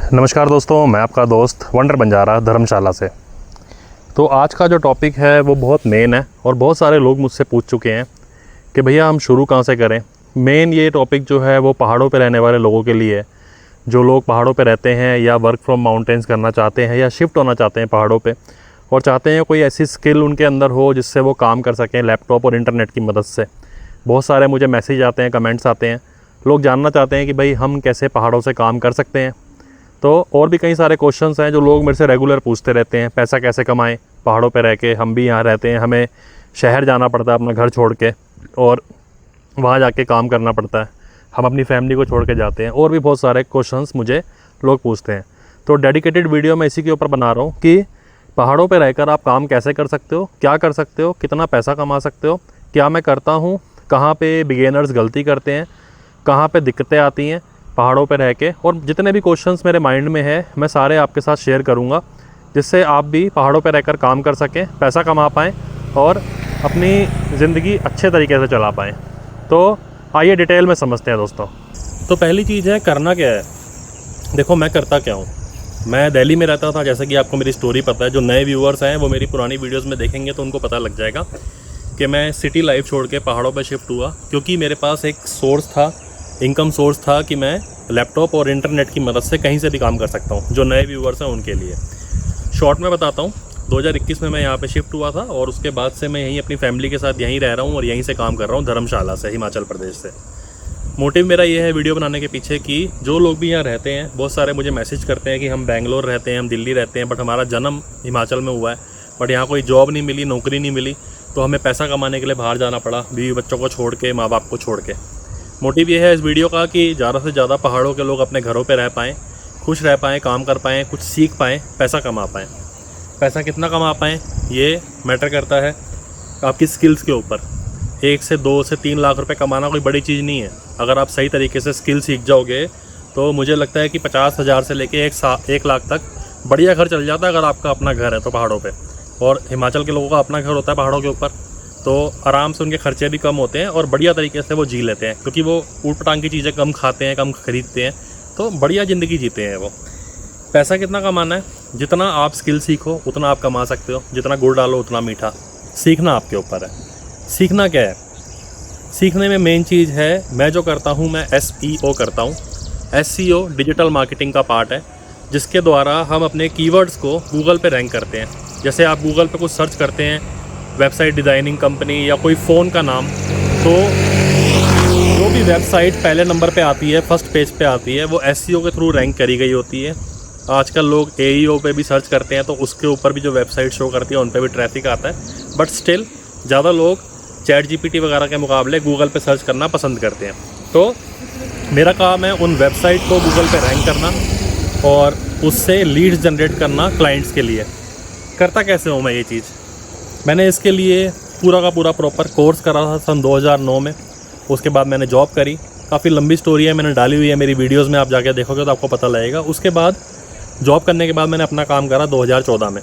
नमस्कार दोस्तों, मैं आपका दोस्त वंडर बंजारा धर्मशाला से। तो आज का जो टॉपिक है वो बहुत मेन है और बहुत सारे लोग मुझसे पूछ चुके हैं कि भैया हम शुरू कहाँ से करें। मेन ये टॉपिक जो है वो पहाड़ों पे रहने वाले लोगों के लिए है, जो लोग पहाड़ों पे रहते हैं या वर्क फ्रॉम माउंटेन्स करना चाहते हैं या शिफ्ट होना चाहते हैं पहाड़ों पे और चाहते हैं कोई ऐसी स्किल उनके अंदर हो जिससे वो काम कर सकें लैपटॉप और इंटरनेट की मदद से। बहुत सारे मुझे मैसेज आते हैं, कमेंट्स आते हैं, लोग जानना चाहते हैं कि भाई हम कैसे पहाड़ों से काम कर सकते हैं। तो और भी कई सारे क्वेश्चंस हैं जो लोग मेरे से रेगुलर पूछते रहते हैं। पैसा कैसे कमाएं पहाड़ों पे रह के, हम भी यहाँ रहते हैं, हमें शहर जाना पड़ता है अपना घर छोड़ के और वहाँ जाके काम करना पड़ता है, हम अपनी फैमिली को छोड़ के जाते हैं। और भी बहुत सारे क्वेश्चंस मुझे लोग पूछते हैं। तो डेडिकेटेड वीडियो मैं इसी के ऊपर बना रहा हूँ कि पहाड़ों पे रहकर आप काम कैसे कर सकते हो, क्या कर सकते हो, कितना पैसा कमा सकते हो, क्या मैं करता हूँ, कहाँ पे बिगिनर्स गलती करते हैं, कहाँ पे दिक्कतें आती हैं पहाड़ों पे रह के। और जितने भी क्वेश्चंस मेरे माइंड में है मैं सारे आपके साथ शेयर करूँगा, जिससे आप भी पहाड़ों पे रहकर काम कर सकें, पैसा कमा पाएँ और अपनी ज़िंदगी अच्छे तरीके से चला पाएँ। तो आइए डिटेल में समझते हैं दोस्तों। तो पहली चीज़ है, करना क्या है। देखो मैं करता क्या हूँ, मैं दिल्ली में रहता था, जैसे कि आपको मेरी स्टोरी पता है। जो नए व्यूअर्स हैं वो मेरी पुरानी वीडियोस में देखेंगे तो उनको पता लग जाएगा कि मैं सिटी लाइफ छोड़ के पहाड़ों पे शिफ्ट हुआ, क्योंकि मेरे पास एक सोर्स था, इनकम सोर्स था कि मैं लैपटॉप और इंटरनेट की मदद से कहीं से भी काम कर सकता हूँ। जो नए व्यूअर्स हैं उनके लिए शॉर्ट में बताता हूँ। 2021 में मैं यहाँ पे शिफ्ट हुआ था और उसके बाद से मैं यहीं अपनी फैमिली के साथ यहीं रह रहा हूँ और यहीं से काम कर रहा हूँ, धर्मशाला से, हिमाचल प्रदेश से। मोटिव मेरा ये है वीडियो बनाने के पीछे कि जो लोग भी यहाँ रहते हैं, बहुत सारे मुझे मैसेज करते हैं कि हम बेंगलोर रहते हैं, हम दिल्ली रहते हैं, बट हमारा जन्म हिमाचल में हुआ है, बट यहाँ कोई जॉब नहीं मिली, नौकरी नहीं मिली, तो हमें पैसा कमाने के लिए बाहर जाना पड़ा, बीवी बच्चों को छोड़ के, माँ बाप को छोड़ के। मोटिव ये है इस वीडियो का कि ज़्यादा से ज़्यादा पहाड़ों के लोग अपने घरों पे रह पाएँ, खुश रह पाएँ, काम कर पाएँ, कुछ सीख पाएँ, पैसा कमा पाएँ। पैसा कितना कमा पाएँ ये मैटर करता है आपकी स्किल्स के ऊपर। 1 से 2 से 3 लाख रुपए कमाना कोई बड़ी चीज़ नहीं है। अगर आप सही तरीके से स्किल सीख जाओगे तो मुझे लगता है कि 50,000 से लेके 1 लाख तक बढ़िया घर चल जाता है, अगर आपका अपना घर है तो पहाड़ों पे। और हिमाचल के लोगों का अपना घर होता है पहाड़ों के ऊपर, तो आराम से उनके खर्चे भी कम होते हैं और बढ़िया तरीके से वो जी लेते हैं, क्योंकि वो ऊट पटांग की चीज़ें कम खाते हैं, कम खरीदते हैं, तो बढ़िया ज़िंदगी जीते हैं वो। पैसा कितना कमाना है, जितना आप स्किल सीखो उतना आप कमा सकते हो, जितना गुड़ डालो उतना मीठा। सीखना आपके ऊपर है। सीखना क्या है, सीखने में मेन चीज़ है, मैं जो करता हूँ मैं SEO करता हूँ। SEO डिजिटल मार्केटिंग का पार्ट है, जिसके द्वारा हम अपने कीवर्ड्स को गूगल पे रैंक करते हैं। जैसे आप गूगल पे कुछ सर्च करते हैं, वेबसाइट डिज़ाइनिंग कंपनी या कोई फ़ोन का नाम, तो जो भी वेबसाइट पहले नंबर पे आती है, फर्स्ट पेज पे आती है, वो SEO के थ्रू रैंक करी गई होती है। आजकल लोग AEO पे भी सर्च करते हैं तो उसके ऊपर भी जो वेबसाइट शो करती है उन पे भी ट्रैफिक आता है, बट स्टिल ज़्यादा लोग ChatGPT वगैरह के मुकाबले गूगल पे सर्च करना पसंद करते हैं। तो मेरा काम है उन वेबसाइट को गूगल पे रैंक करना और उससे लीड्स जनरेट करना क्लाइंट्स के लिए। करता कैसे हूँ मैं ये चीज़, मैंने इसके लिए पूरा का पूरा प्रॉपर कोर्स करा था सन 2009 में। उसके बाद मैंने जॉब करी, काफ़ी लंबी स्टोरी है, मैंने डाली हुई है मेरी वीडियोस में, आप जाके देखोगे तो आपको पता लगेगा। उसके बाद जॉब करने के बाद मैंने अपना काम करा 2014 में।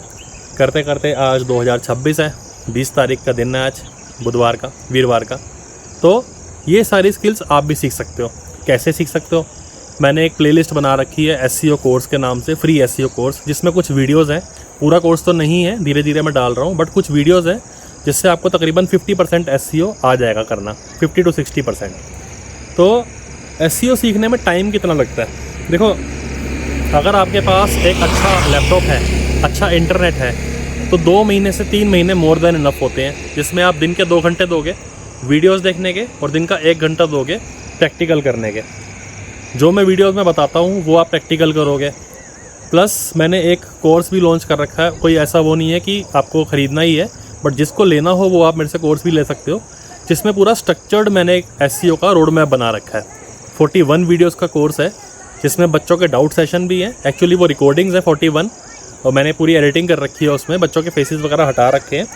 करते करते आज 2026 है, 20 तारीख का दिन है आज, बुधवार का, वीरवार का। तो ये सारी स्किल्स आप भी सीख सकते हो। कैसे सीख सकते हो, मैंने एक प्लेलिस्ट बना रखी है SEO कोर्स के नाम से, फ्री SEO कोर्स, जिसमें कुछ वीडियोज़ हैं। पूरा कोर्स तो नहीं है, धीरे धीरे मैं डाल रहा हूँ, बट कुछ वीडियोज़ हैं जिससे आपको तकरीबन 50% SEO आ जाएगा करना, 50 to 60%। तो SEO सीखने में टाइम कितना लगता है, देखो अगर आपके पास एक अच्छा लैपटॉप है, अच्छा इंटरनेट है, तो 2 महीने से 3 महीने मोर देन इनफ होते हैं, जिसमें आप दिन के 2 घंटे दोगे वीडियोस देखने के और दिन का 1 घंटा दोगे प्रैक्टिकल करने के। जो मैं वीडियोस में बताता हूँ वो आप प्रैक्टिकल करोगे। प्लस मैंने एक कोर्स भी लॉन्च कर रखा है, कोई ऐसा वो नहीं है कि आपको ख़रीदना ही है, बट जिसको लेना हो वो आप मेरे से कोर्स भी ले सकते हो, जिसमें पूरा स्ट्रक्चर्ड मैंने एक SEO का रोड मैप बना रखा है। 41 वीडियोज़ का कोर्स है, जिसमें बच्चों के डाउट सेशन भी हैं। एक्चुअली वो रिकॉर्डिंग्स है 41, और मैंने पूरी एडिटिंग कर रखी है, उसमें बच्चों के फेसेस वगैरह हटा रखे हैं।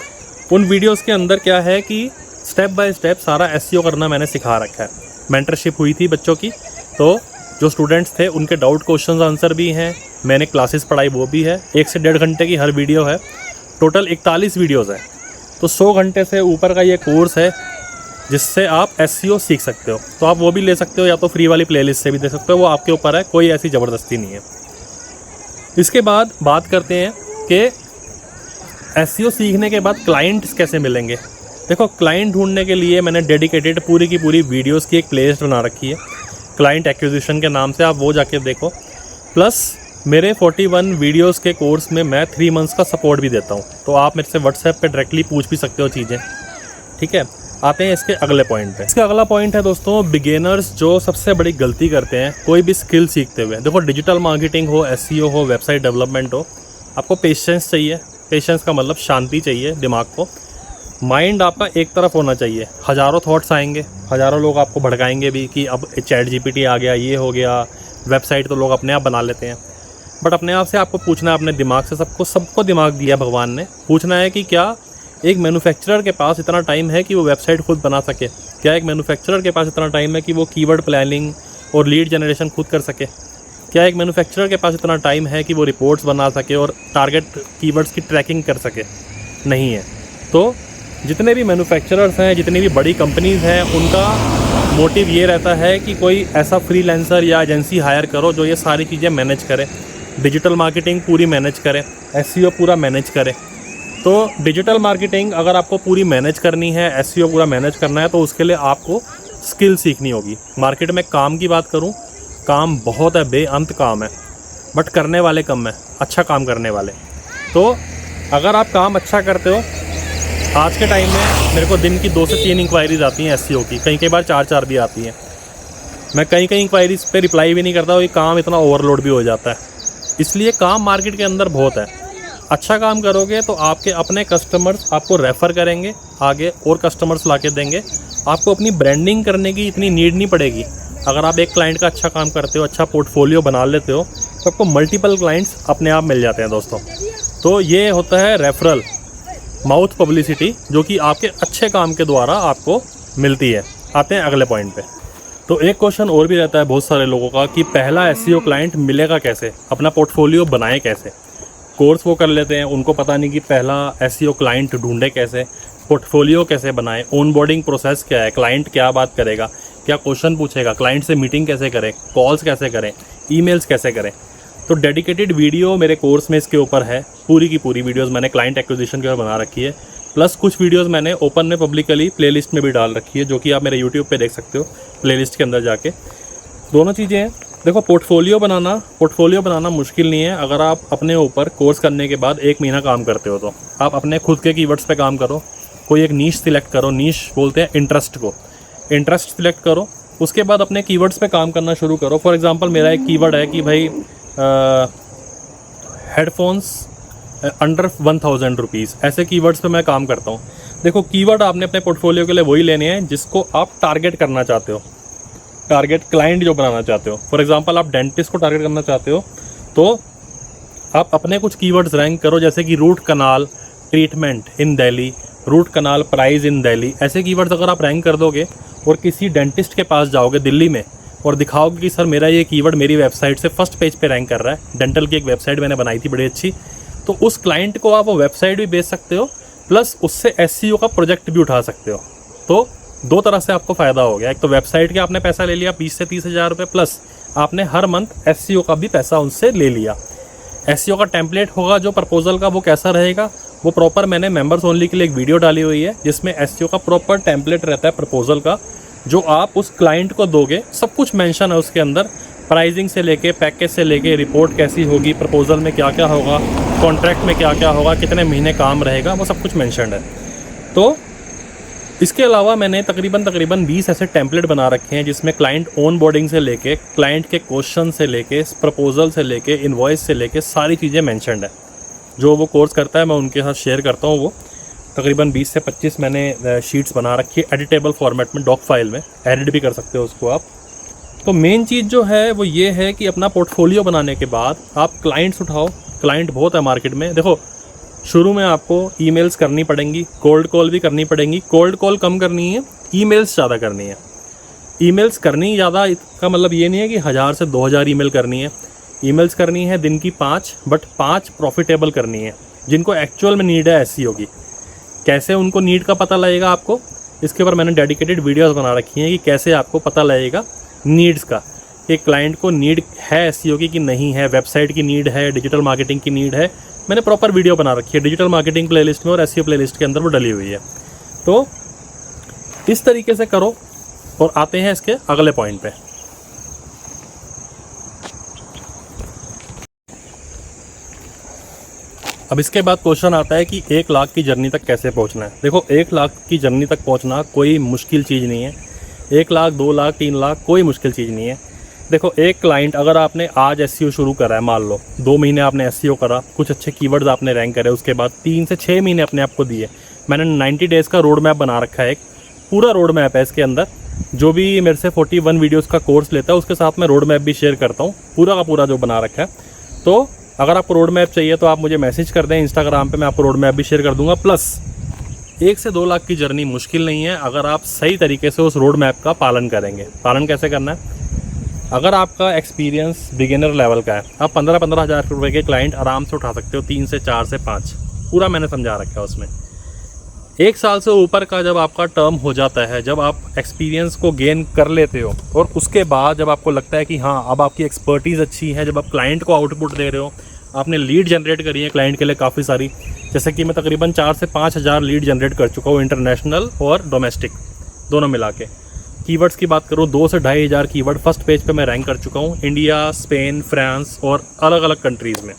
उन वीडियोस के अंदर क्या है कि स्टेप बाय स्टेप सारा SEO करना मैंने सिखा रखा है। मेंटरशिप हुई थी बच्चों की, तो जो स्टूडेंट्स थे उनके डाउट क्वेश्चन आंसर भी हैं, मैंने क्लासेस पढ़ाई वो भी है। 1 से 1.5 घंटे की हर वीडियो है, टोटल 41 वीडियोज़ है। तो 100 घंटे से ऊपर का ये कोर्स है, जिससे आप SEO सीख सकते हो। तो आप वो भी ले सकते हो, या तो फ्री वाली प्लेलिस्ट से भी दे सकते हो, वो आपके ऊपर है, कोई ऐसी ज़बरदस्ती नहीं है। इसके बाद बात करते हैं कि एसईओ सीखने के बाद क्लाइंट्स कैसे मिलेंगे। देखो, क्लाइंट ढूंढने के लिए मैंने डेडिकेटेड पूरी की पूरी वीडियोस की एक प्लेलिस्ट बना रखी है क्लाइंट एक्विजिशन के नाम से, आप वो जाके देखो। प्लस मेरे 41 वीडियोस के कोर्स में मैं 3 मंथ्स का सपोर्ट भी देता हूँ, तो आप मेरे से व्हाट्सएप पे डायरेक्टली पूछ भी सकते हो चीज़ें, ठीक है। आते हैं इसके अगले पॉइंट पे। इसका अगला पॉइंट है दोस्तों, बिगिनर्स जो सबसे बड़ी गलती करते हैं कोई भी स्किल सीखते हुए। देखो, डिजिटल मार्केटिंग हो, एसईओ हो, वेबसाइट डेवलपमेंट हो, आपको पेशेंस चाहिए। पेशेंस का मतलब शांति चाहिए दिमाग को। माइंड आपका एक तरफ होना चाहिए। हज़ारों थॉट्स आएंगे, हज़ारों लोग आपको भड़काएंगे भी कि अब चैट जीपीटी आ गया, ये हो गया, वेबसाइट तो लोग अपने आप बना लेते हैं। बट अपने आप से आपको पूछना है, अपने दिमाग से, सबको दिमाग दिया भगवान ने, पूछना है कि क्या एक मैन्युफैक्चरर के पास इतना टाइम है कि वो वेबसाइट खुद बना सके? क्या एक मैन्युफैक्चरर के पास इतना टाइम है कि वो कीवर्ड प्लानिंग और लीड जनरेशन खुद कर सके? क्या एक मैन्युफैक्चरर के पास इतना टाइम है कि वो रिपोर्ट्स बना सके और टारगेट कीवर्ड्स की ट्रैकिंग कर सके? नहीं है। तो जितने भी मैन्युफैक्चरर्स हैं, जितनी भी बड़ी कंपनीज़ हैं, उनका मोटिव ये रहता है कि कोई ऐसा फ्रीलांसर या एजेंसी हायर करो जो ये सारी चीज़ें मैनेज करे, डिजिटल मार्केटिंग पूरी मैनेज करे, एसईओ पूरा मैनेज करे। तो डिजिटल मार्केटिंग अगर आपको पूरी मैनेज करनी है, एसईओ पूरा मैनेज करना है, तो उसके लिए आपको स्किल सीखनी होगी। मार्केट में काम की बात करूं, काम बहुत है, बेअंत काम है, बट करने वाले कम है, अच्छा काम करने वाले। तो अगर आप काम अच्छा करते हो, आज के टाइम में मेरे को दिन की 2 से 3 इंक्वायरीज आती हैं एसईओ की, कई बार 4 भी आती हैं। मैं कई इंक्वायरीज पे रिप्लाई भी नहीं करता, और ये काम इतना ओवरलोड भी हो जाता है। इसलिए काम मार्केट के अंदर बहुत है। अच्छा काम करोगे तो आपके अपने कस्टमर्स आपको रेफ़र करेंगे, आगे और कस्टमर्स ला के देंगे। आपको अपनी ब्रांडिंग करने की इतनी नीड नहीं पड़ेगी। अगर आप एक क्लाइंट का अच्छा काम करते हो, अच्छा पोर्टफोलियो बना लेते हो, तो आपको मल्टीपल क्लाइंट्स अपने आप मिल जाते हैं दोस्तों। तो ये होता है रेफरल, माउथ पब्लिसिटी, जो कि आपके अच्छे काम के द्वारा आपको मिलती है। आते हैं अगले पॉइंट पे। तो एक क्वेश्चन और भी रहता है बहुत सारे लोगों का कि पहला एसईओ क्लाइंट मिलेगा कैसे, अपना पोर्टफोलियो बनाए कैसे। कोर्स वो कर लेते हैं, उनको पता नहीं कि पहला एसईओ क्लाइंट ढूंढे कैसे, पोर्टफोलियो कैसे बनाए, ऑनबोर्डिंग प्रोसेस क्या है, क्लाइंट क्या बात करेगा, क्या क्वेश्चन पूछेगा, क्लाइंट से मीटिंग कैसे करें, कॉल्स कैसे करें, ईमेल्स कैसे करें। तो डेडिकेटेड वीडियो मेरे कोर्स में इसके ऊपर है, पूरी की पूरी वीडियोस मैंने क्लाइंट एक्विजिशन के ऊपर बना रखी है। प्लस कुछ वीडियोस मैंने ओपन में पब्लिकली प्लेलिस्ट में भी डाल रखी है, जो कि आप मेरे यूट्यूब पे देख सकते हो, प्लेलिस्ट के अंदर जाके। दोनों चीज़ें हैं। देखो, पोर्टफोलियो बनाना मुश्किल नहीं है। अगर आप अपने ऊपर कोर्स करने के बाद 1 महीना काम करते हो, तो आप अपने खुद के कीवर्ड्स पे काम करो। कोई एक नीश सिलेक्ट करो, नीश बोलते हैं इंटरेस्ट को, इंटरेस्ट सिलेक्ट करो। उसके बाद अपने कीवर्ड्स पे काम करना शुरू करो। फॉर एग्जांपल, मेरा एक कीवर्ड है कि भाई हेडफोन्स अंडर 1000 रुपीज़, ऐसे कीवर्ड्स पे मैं काम करता हूँ। देखो, कीवर्ड आपने अपने पोर्टफोलियो के लिए वही लेने हैं जिसको आप टारगेट करना चाहते हो, टारगेट क्लाइंट जो बनाना चाहते हो। फॉर एग्जांपल, आप डेंटिस्ट को टारगेट करना चाहते हो, तो आप अपने कुछ कीवर्ड्स रैंक करो, जैसे कि root canal treatment in Delhi, root canal price in Delhi. ऐसे कीवर्ड्स अगर आप रैंक कर दोगे और किसी डेंटिस्ट के पास जाओगे दिल्ली में और दिखाओगे कि सर मेरा ये कीवर्ड मेरी वेबसाइट से फर्स्ट पेज पे रैंक कर रहा है, डेंटल की एक वेबसाइट मैंने बनाई थी बड़ी अच्छी, तो उस क्लाइंट को आप वो वेबसाइट भी बेच सकते हो, प्लस उससे एसईओ का प्रोजेक्ट भी उठा सकते हो। तो 2 तरह से आपको फ़ायदा हो गया। एक तो वेबसाइट के आपने पैसा ले लिया 20 से 30 हज़ार रुपये, प्लस आपने हर मंथ एसईओ का भी पैसा उनसे ले लिया। एसईओ का टेम्पलेट होगा जो प्रपोजल का, वो कैसा रहेगा, वो प्रॉपर मैंने मेंबर्स ओनली के लिए एक वीडियो डाली हुई है, जिसमें एसईओ का प्रॉपर टेम्पलेट रहता है प्रपोजल का, जो आप उस क्लाइंट को दोगे। सब कुछ मेंशन है उसके अंदर, प्राइसिंग से लेके, पैकेज से लेके, रिपोर्ट कैसी होगी, प्रपोजल में क्या क्या होगा, कॉन्ट्रैक्ट में क्या क्या होगा, कितने महीने काम रहेगा, वो सब कुछ मेंशन्ड है। तो इसके अलावा मैंने तकरीबन 20 ऐसे टेम्पलेट बना रखे हैं, जिसमें क्लाइंट ऑन बोर्डिंग से लेके, क्लाइंट के क्वेश्चन से लेके, प्रपोजल से लेके, इनवॉइस से लेके सारी चीज़ें मेंशन्ड है। जो वो कोर्स करता है मैं उनके साथ शेयर करता हूँ। वो तकरीबन 20 से 25 मैंने शीट्स बना रखी है एडिटेबल फॉर्मेट में, डॉक फाइल में एडिट भी कर सकते हो उसको आप। तो मेन चीज़ जो है वो ये है कि अपना पोर्टफोलियो बनाने के बाद आप क्लाइंट्स उठाओ। क्लाइंट बहुत है मार्केट में। देखो, शुरू में आपको ईमेल्स करनी पड़ेंगी, कोल्ड कॉल भी करनी पड़ेंगी। कोल्ड कॉल कम करनी है, ईमेल्स ज़्यादा करनी है। ईमेल्स करनी ज़्यादा, इसका मतलब ये नहीं है कि 1000 से 2000 ईमेल करनी है। ईमेल्स करनी है दिन की 5, बट 5 प्रॉफिटेबल करनी है, जिनको एक्चुअल में नीड है एसईओ की। कैसे उनको नीड का पता लगेगा आपको, इसके ऊपर मैंने डेडिकेटेड वीडियोस बना रखी हैं कि कैसे आपको पता लगेगा नीड्स का, कि क्लाइंट को नीड है एसईओ की कि नहीं है, वेबसाइट की नीड है, डिजिटल मार्केटिंग की नीड है। मैंने प्रॉपर वीडियो बना रखी है डिजिटल मार्केटिंग प्लेलिस्ट में और एसईओ प्लेलिस्ट के अंदर वो डली हुई है। तो इस तरीके से करो। और आते हैं इसके अगले पॉइंट पे। अब इसके बाद क्वेश्चन आता है कि 1 लाख की जर्नी तक कैसे पहुंचना है। देखो 1 लाख की जर्नी तक पहुंचना कोई मुश्किल चीज़ नहीं है। 1 लाख 2 लाख 3 लाख कोई मुश्किल चीज़ नहीं है। देखो एक क्लाइंट अगर आपने आज एसईओ शुरू करा है, मान लो 2 महीने आपने एसईओ करा, कुछ अच्छे कीवर्ड्स आपने रैंक करे, उसके बाद 3 से 6 महीने अपने आप को दिए। मैंने 90 डेज़ का रोड मैप बना रखा है, एक पूरा रोड मैप है इसके अंदर। जो भी मेरे से 41 वीडियोज़ का कोर्स लेता है उसके साथ मैं रोड मैप भी शेयर करता हूँ, पूरा का पूरा जो बना रखा है। तो अगर आपको रोड मैप चाहिए तो आप मुझे मैसेज कर दें इंस्टाग्राम पे, मैं आपको रोड मैप भी शेयर कर दूंगा। प्लस 1 से 2 लाख की जर्नी मुश्किल नहीं है अगर आप सही तरीके से उस रोड मैप का पालन करेंगे। पालन कैसे करना है? अगर आपका एक्सपीरियंस बिगिनर लेवल का है, आप 15-15 हज़ार रुपये के क्लाइंट आराम से उठा सकते हो, 3 से 4 से 5, पूरा मैंने समझा रखा है उसमें। 1 साल से ऊपर का जब आपका टर्म हो जाता है, जब आप एक्सपीरियंस को गेन कर लेते हो और उसके बाद जब आपको लगता है कि हाँ अब आपकी एक्सपर्टीज़ अच्छी है, जब आप क्लाइंट को आउटपुट दे रहे हो, आपने लीड जनरेट करी है क्लाइंट के लिए काफ़ी सारी, जैसे कि मैं तकरीबन 4 से 5 हज़ार लीड जनरेट कर चुका हूँ, इंटरनेशनल और डोमेस्टिक दोनों मिला के। कीवर्ड्स की बात करूँ 2 से 2.5 हज़ार कीवर्ड फर्स्ट पेज पे मैं रैंक कर चुका हूँ, इंडिया, स्पेन, फ्रांस और अलग अलग कंट्रीज़ में।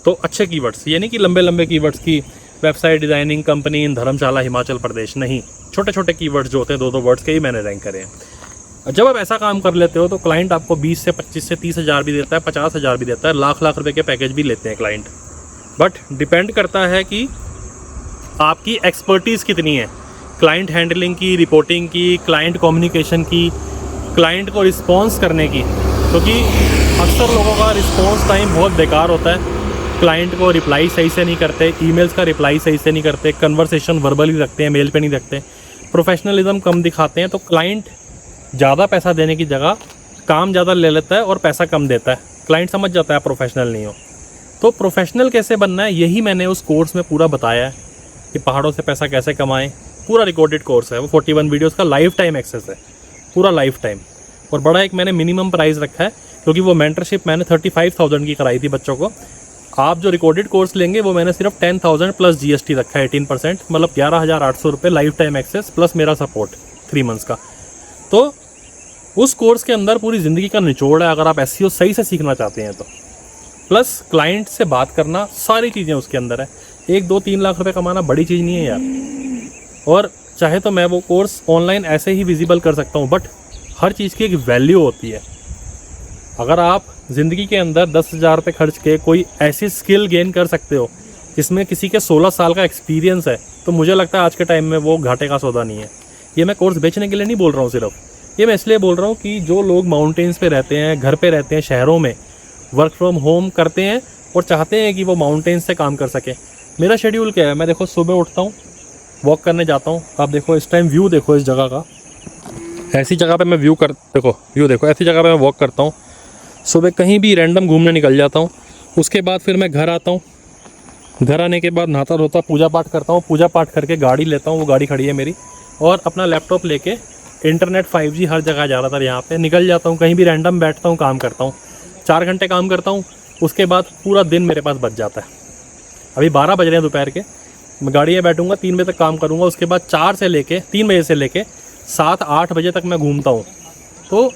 तो अच्छे कीवर्ड्स, ये नहीं कि लंबे लंबे कीवर्ड्स की वेबसाइट डिज़ाइनिंग कंपनी इन धर्मशाला हिमाचल प्रदेश, नहीं, छोटे छोटे कीवर्ड्स जो होते हैं 2-2 वर्ड्स के ही मैंने रैंक करे हैं। जब आप ऐसा काम कर लेते हो तो क्लाइंट आपको 20 से 25 से 30 हज़ार भी देता है, 50 हज़ार भी देता है, लाख रुपए के पैकेज भी लेते हैं क्लाइंट। बट डिपेंड करता है कि आपकी एक्सपर्टीज़ कितनी है, क्लाइंट हैंडलिंग की, रिपोर्टिंग की, क्लाइंट कम्युनिकेशन की, क्लाइंट को रिस्पॉन्स करने की। क्योंकि अक्सर लोगों का रिस्पॉन्स टाइम बहुत बेकार होता है, क्लाइंट को रिप्लाई सही से नहीं करते, ईमेल्स का रिप्लाई सही से नहीं करते, कन्वर्सेशन वर्बल ही रखते हैं, मेल पे नहीं रखते, प्रोफेशनलिज्म कम दिखाते हैं। तो क्लाइंट ज़्यादा पैसा देने की जगह काम ज़्यादा ले लेता है और पैसा कम देता है। क्लाइंट समझ जाता है आप प्रोफेशनल नहीं हो। तो प्रोफेशनल कैसे बनना है यही मैंने उस कोर्स में पूरा बताया है कि पहाड़ों से पैसा कैसे कमाएं। पूरा रिकॉर्डेड कोर्स है वो, 41 वीडियोज़ का लाइफ टाइम एक्सेस है, पूरा लाइफ टाइम। और बड़ा एक मैंने मिनिमम प्राइस रखा है क्योंकि वो मेंटरशिप मैंने 35,000 की कराई थी बच्चों को। आप जो रिकॉर्डेड कोर्स लेंगे वो मैंने सिर्फ 10,000 प्लस GST रखा है 18%, मतलब 11,800 रुपये लाइफ टाइम एक्सेस प्लस मेरा सपोर्ट 3 मंथ्स का। तो उस कोर्स के अंदर पूरी ज़िंदगी का निचोड़ है अगर आप SEO सही से सीखना चाहते हैं तो। प्लस क्लाइंट से बात करना, सारी चीज़ें उसके अंदर है। 1-2-3 लाख रुपए कमाना बड़ी चीज़ नहीं है यार। और चाहे तो मैं वो कोर्स ऑनलाइन ऐसे ही विजिबल कर सकता हूँ, बट हर चीज़ की एक वैल्यू होती है। अगर आप ज़िंदगी के अंदर 10,000 रुपये खर्च के कोई ऐसी स्किल गेन कर सकते हो जिसमें किसी के 16 साल का एक्सपीरियंस है, तो मुझे लगता है आज के टाइम में वो घाटे का सौदा नहीं है। ये मैं कोर्स बेचने के लिए नहीं बोल रहा हूँ सिर्फ, ये मैं इसलिए बोल रहा हूँ कि जो लोग माउंटेन्स पे रहते हैं, घर पे रहते हैं, शहरों में वर्क फ्रॉम होम करते हैं और चाहते हैं कि वो माउंटेन्स से काम कर सकें। मेरा शेड्यूल क्या है, मैं देखो सुबह उठता हूँ, वॉक करने जाता हूँ। आप देखो इस टाइम व्यू देखो इस जगह का, ऐसी जगह पे मैं व्यू देखो ऐसी जगह पे मैं वॉक करता हूँ। सुबह कहीं भी रैंडम घूमने निकल जाता हूँ। उसके बाद फिर मैं घर आता हूँ, घर आने के बाद नहाता धोता पूजा पाठ करता हूँ, पूजा पाठ करके गाड़ी लेता हूँ, वो गाड़ी खड़ी है मेरी, और अपना लैपटॉप लेके इंटरनेट 5G हर जगह ज़्यादातर यहाँ पे निकल जाता हूँ। कहीं भी रैंडम बैठता हूँ, काम करता हूँ, 4 घंटे काम करता हूँ। उसके बाद पूरा दिन मेरे पास बच जाता है। अभी 12 बज रहे हैं दोपहर के, मैं गाड़ी में बैठूँगा, 3 बजे तक काम करूँगा। उसके बाद 3 बजे से लेके 7-8 बजे तक मैं घूमता हूँ। तो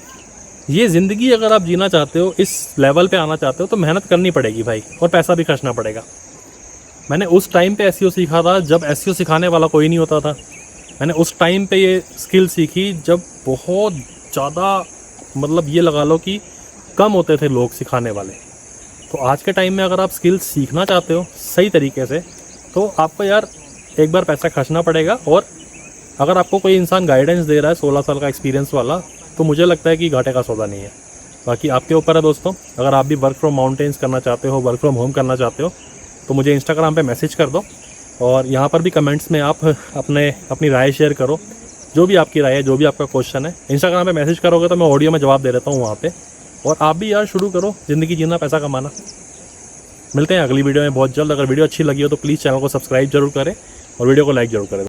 ये ज़िंदगी अगर आप जीना चाहते हो, इस लेवल पे आना चाहते हो, तो मेहनत करनी पड़ेगी भाई, और पैसा भी खर्चना पड़ेगा। मैंने उस टाइम पे SEO सीखा था जब SEO सिखाने वाला कोई नहीं होता था। मैंने उस टाइम पे ये स्किल सीखी जब बहुत ज़्यादा, मतलब ये लगा लो कि कम होते थे लोग सिखाने वाले। तो आज के टाइम में अगर आप स्किल सीखना चाहते हो सही तरीके से, तो आपको यार एक बार पैसा खर्चना पड़ेगा। और अगर आपको कोई इंसान गाइडेंस दे रहा है 16 साल का एक्सपीरियंस वाला, तो मुझे लगता है कि घाटे का सौदा नहीं है। बाकी आपके ऊपर है दोस्तों। अगर आप भी वर्क फ्रॉम माउंटेन्स करना चाहते हो, वर्क फ्रॉम होम करना चाहते हो, तो मुझे इंस्टाग्राम पे मैसेज कर दो, और यहाँ पर भी कमेंट्स में आप अपनी राय शेयर करो। जो भी आपकी राय है, जो भी आपका क्वेश्चन है, इंस्टाग्राम पे मैसेज करोगे तो मैं ऑडियो में जवाब दे देता हूँ वहाँ पे। और आप भी यार शुरू करो ज़िंदगी जीना, पैसा कमाना। मिलते हैं अगली वीडियो में बहुत जल्द। अगर वीडियो अच्छी लगी हो तो प्लीज़ चैनल को सब्सक्राइब जरूर करें और वीडियो को लाइक जरूर करें।